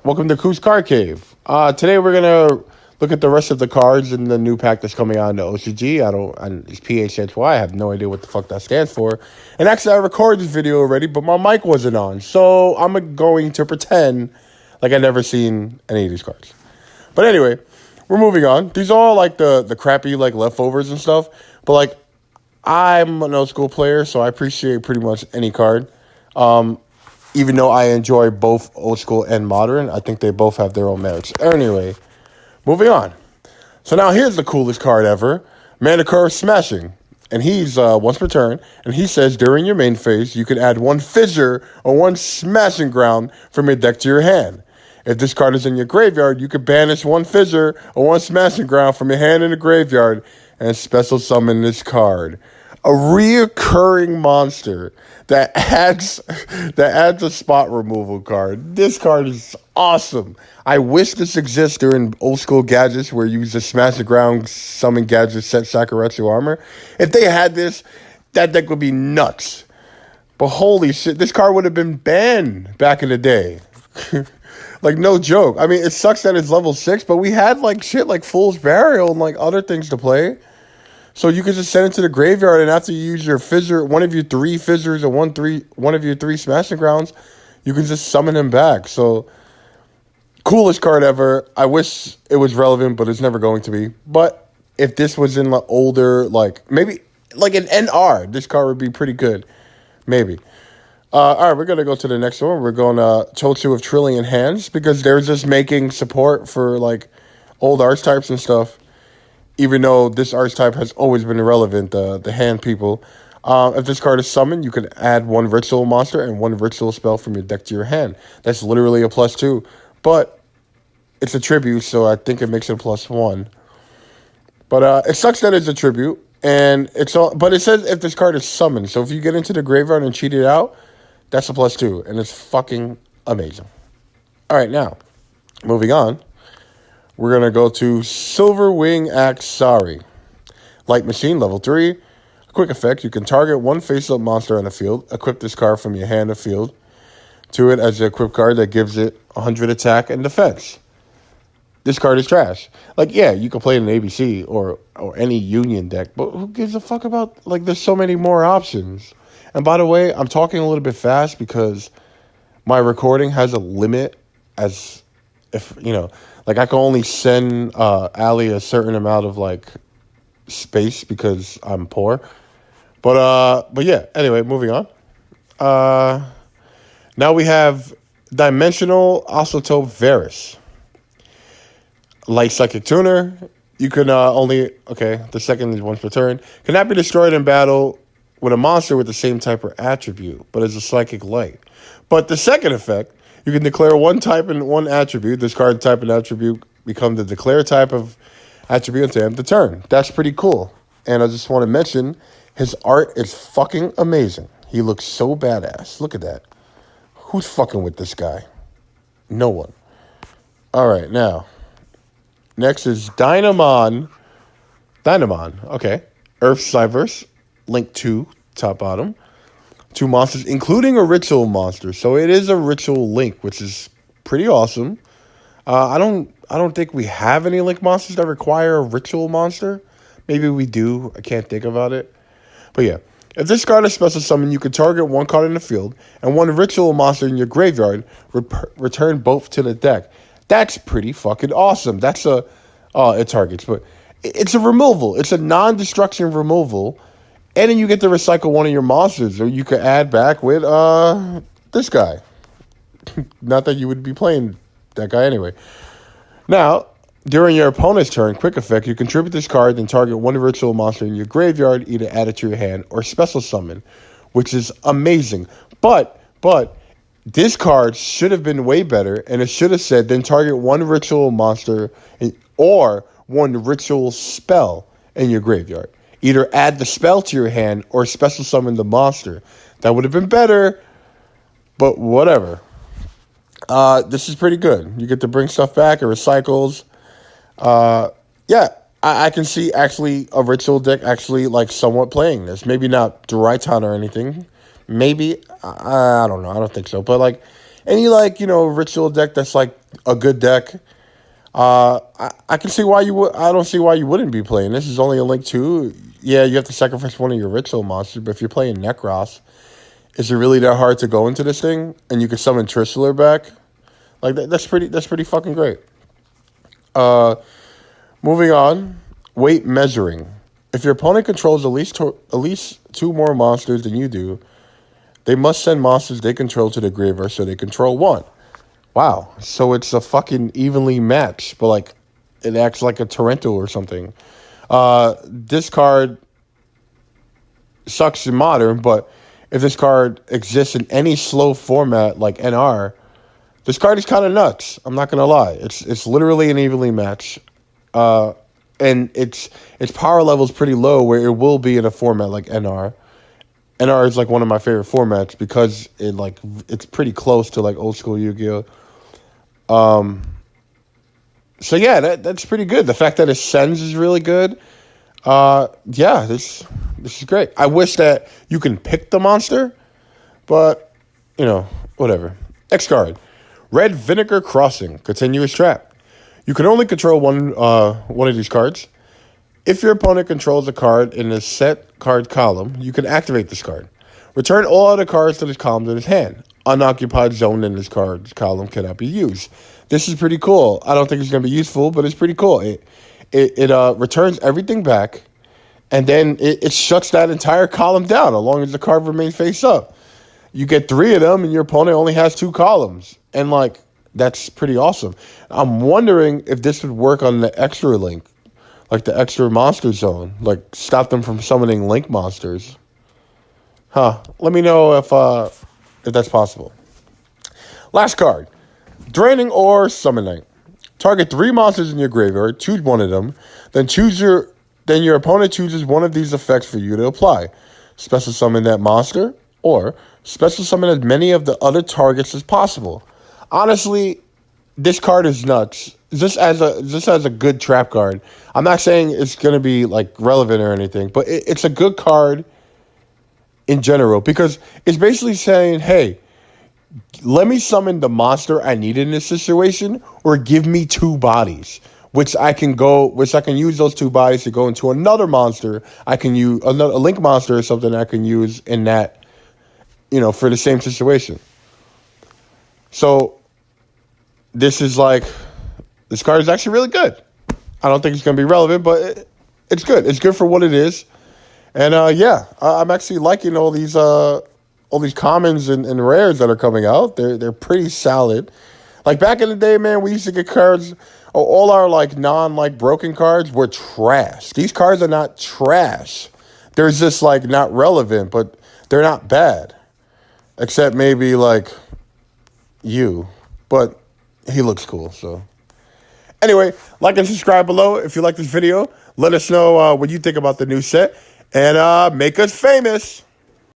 Welcome to KooksCardCave. Today we're gonna look at the rest of the cards in the new pack that's coming out in the OCG. It's PHHY. I have no idea what the fuck that stands for. And actually, I recorded this video already, but my mic wasn't on, so I'm going to pretend like I never seen any of these cards. But anyway, we're moving on. These are all like the crappy like leftovers and stuff. But like, I'm an old school player, so I appreciate pretty much any card. Even though I enjoy both old school and modern, I think they both have their own merits. Anyway, moving on. So now here's the coolest card ever. Curve Smashing. And he's once per turn. And he says during your main phase, you can add one fissure or one smashing ground from your deck to your hand. If this card is in your graveyard, you can banish one fissure or one smashing ground from your hand in the graveyard and special summon this card. A reoccurring monster that adds a spot removal card. This card is awesome. I wish this exists during old school gadgets where you just smash the ground, summon gadgets, set Sakuretsu armor. If they had this, that deck would be nuts. But holy shit, this card would have been banned back in the day. Like, no joke. I mean, it sucks that it's level 6, but we had like shit like Fool's Burial and like other things to play. So you could just send it to the graveyard, and after you use your fissure, one of your 3 fissures or one of your 3 smashing grounds, you can just summon him back. So, coolest card ever. I wish it was relevant, but it's never going to be. But if this was in like older, like maybe like an NR, this card would be pretty good. Maybe. All right, we're going to go to the next one. We're going to Chotsu of Trillion Hands, because they're just making support for like old archetypes and stuff. Even though this archetype has always been irrelevant, the hand people. If this card is summoned, you can add one ritual monster and one ritual spell from your deck to your hand. That's literally a +2. But it's a tribute, so I think it makes it a +1. But it sucks that it's a tribute. And but it says if this card is summoned. So if you get into the graveyard and cheat it out, that's a +2. And it's fucking amazing. All right, now, moving on. We're going to go to Silver Wing Aksari. Light Machine, level 3. A quick effect. You can target one face-up monster on the field. Equip this card from your hand or field to it as an equip card that gives it 100 attack and defense. This card is trash. Like, yeah, you can play it in ABC or any Union deck, but who gives a fuck about, like, there's so many more options. And by the way, I'm talking a little bit fast because my recording has a limit as if, you know, like, I can only send Ali a certain amount of, like, space because I'm poor. But yeah, anyway, moving on. Now we have Dimensional Isotope Varus. Light Psychic Tuner. You can the second is once per turn. Cannot be destroyed in battle with a monster with the same type or attribute, but is a Psychic Light. But the second effect, you can declare one type and one attribute. This card type and attribute become the declare type of attribute until end of the turn. That's pretty cool. And I just want to mention, his art is fucking amazing. He looks so badass. Look at that. Who's fucking with this guy? No one. All right, now. Next is Dynamon. Okay. Earth Cyverse. Link 2, top bottom. 2 monsters, including a ritual monster. So it is a ritual link, which is pretty awesome. I don't think we have any link monsters that require a ritual monster. Maybe we do. I can't think about it. But yeah, if this card is special summon, you can target one card in the field and one ritual monster in your graveyard. Return both to the deck. That's pretty fucking awesome. That's it targets, but it's a removal. It's a non-destruction removal. And then you get to recycle one of your monsters, or you can add back with this guy. Not that you would be playing that guy anyway. Now, during your opponent's turn, quick effect, you contribute this card, then target one ritual monster in your graveyard, either add it to your hand or special summon, which is amazing. But this card should have been way better, and it should have said, then target one ritual monster or one ritual spell in your graveyard. Either add the spell to your hand or special summon the monster. That would have been better, but whatever. This is pretty good. You get to bring stuff back. It recycles. Yeah, I can see actually a ritual deck actually like somewhat playing this. Maybe not Duraiton or anything. Maybe. I don't know. I don't think so. But like, any like, ritual deck that's like a good deck, I can see why you would. I don't see why you wouldn't be playing. This is only a Link 2. Yeah, you have to sacrifice one of your ritual monsters, but if you're playing Necros, is it really that hard to go into this thing and you can summon Trishler back? Like that's pretty fucking great. Moving on, weight measuring. If your opponent controls at least two more monsters than you do, they must send monsters they control to the graveyard so they control one. Wow. So it's a fucking evenly matched, but like it acts like a torrential or something. This card sucks in Modern, but if this card exists in any slow format like NR, this card is kind of nuts. I'm not gonna lie. It's literally an evenly matched. And its power level is pretty low where it will be in a format like NR. NR is like one of my favorite formats because it's pretty close to like old school Yu-Gi-Oh. So yeah, that's pretty good. The fact that it sends is really good. Yeah, this is great. I wish that you can pick the monster, but whatever. Next card, Red Vinegar Crossing, Continuous Trap. You can only control one of these cards. If your opponent controls a card in a set card column, you can activate this card. Return all other cards to this column to his hand. Unoccupied zone in this card's column cannot be used. This is pretty cool. I don't think it's going to be useful, but it's pretty cool. It returns everything back, and then it shuts that entire column down as long as the card remains face up. You get 3 of them, and your opponent only has 2 columns. And, that's pretty awesome. I'm wondering if this would work on the extra link, like the extra monster zone, like stop them from summoning link monsters. Let me know if that's possible. Last card, Draining or Summoning. Target 3 monsters in your graveyard, choose one of them, then your opponent chooses one of these effects for you to apply. Special summon that monster, or special summon as many of the other targets as possible. Honestly, this card is nuts. Just as a good trap card. I'm not saying it's going to be relevant or anything, but it's a good card in general because it's basically saying, hey, let me summon the monster I need in this situation, or give me 2 bodies, which I can use those 2 bodies to go into another monster. I can use a link monster or something I can use in that, for the same situation. So this card is actually really good. I don't think it's going to be relevant, but it's good. It's good for what it is. And I'm actually liking all these commons and rares that are coming out. They're pretty solid. Like back in the day, man, we used to get cards. All our broken cards were trash. These cards are not trash. They're just not relevant, but they're not bad. Except maybe you, but he looks cool. So anyway, like and subscribe below if you like this video. Let us know what you think about the new set, and make us famous.